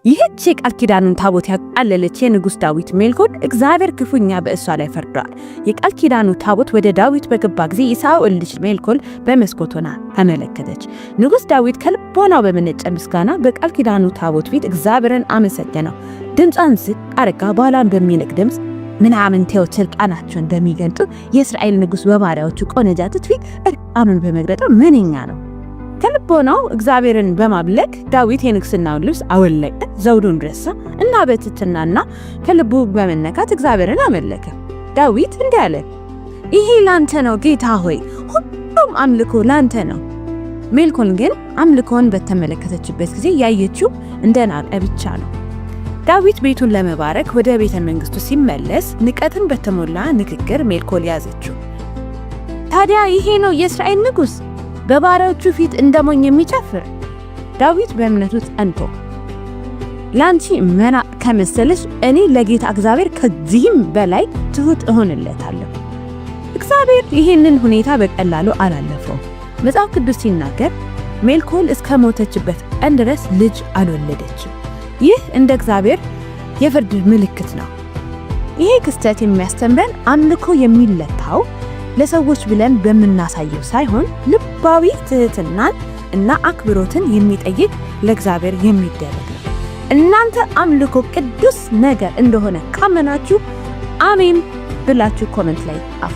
ይህች የቃል ኪዳኑን ታቦት ያቃለለች የንጉሥ ዳዊት ሜልኮል እግዚአብሔር ክፉኛ በእሷ ላይ ፈርዷል። የቃል ኪዳኑ ታቦት ወደ ዳዊት በገባ ጊዜ የሳኦል ልጅ ሜልኮል በመስኮት ሆና ተመለከተች። ንጉሥ ዳዊት ከልቦናው በመነጨ ምስጋና በቃል ኪዳኑ ታቦት ፊት እግዚአብሔርን አመሰገነው። ድምጿን ዝቅ አድርጋ ባሏን በሚንቅ ድምፅ ምናምንቴዎች እርቃናቸውን እንደሚገልጡ የእስራኤል ንጉሥ በባሪያዎቹ ቆነጃጅት ፊት እርቃኑን በመግለጡ ምንኛ ነው። ከልቦናው እግዚአብሔርን በማምለክ ዳዊት የንግስናውን ልብስ አወለቀ፣ ዘውዱን ረሳ እና በትሕትናና ከልቡ በመነካት እግዚአብሔርን አመለከ። ዳዊት እንዲህ አለ፣ ይሄ ላንተ ነው ጌታ ሆይ፣ ሁሉም አምልኮ ላንተ ነው። ሜልኮል ግን አምልኮን በተመለከተችበት ጊዜ ያየችው እንደ ናቀ ብቻ ነው። ዳዊት ቤቱን ለመባረክ ወደ ቤተ መንግስቱ ሲመለስ ንቀትን በተሞላ ንግግር ሜልኮል ያዘችው። ታዲያ ይሄ ነው የእስራኤል ንጉሥ በባሪያዎቹ ፊት እንደሞኝ የሚጨፍር? ዳዊት በእምነቱ ጸንቶ ላንቺ መናቅ ከመሰለሽ እኔ ለጌታ እግዚአብሔር ከዚህም በላይ ትሁት እሆንለታለሁ። እግዚአብሔር ይህንን ሁኔታ በቀላሉ አላለፈው። መጽሐፍ ቅዱስ ሲናገር ሜልኮል እስከ ሞተችበት ቀን ድረስ ልጅ አልወለደችም። ይህ እንደ እግዚአብሔር የፍርድ ምልክት ነው። ይሄ ክስተት የሚያስተምረን አምልኮ የሚለካው ለሰዎች ብለን በመናሳየው ሳይሆን ልባዊ ትህትናን እና አክብሮትን የሚጠይቅ ለእግዚአብሔር የሚደረግ ነው። እናንተ አምልኮ ቅዱስ ነገር እንደሆነ ካመናችሁ አሜን ብላችሁ ኮሜንት ላይ ጻፉ።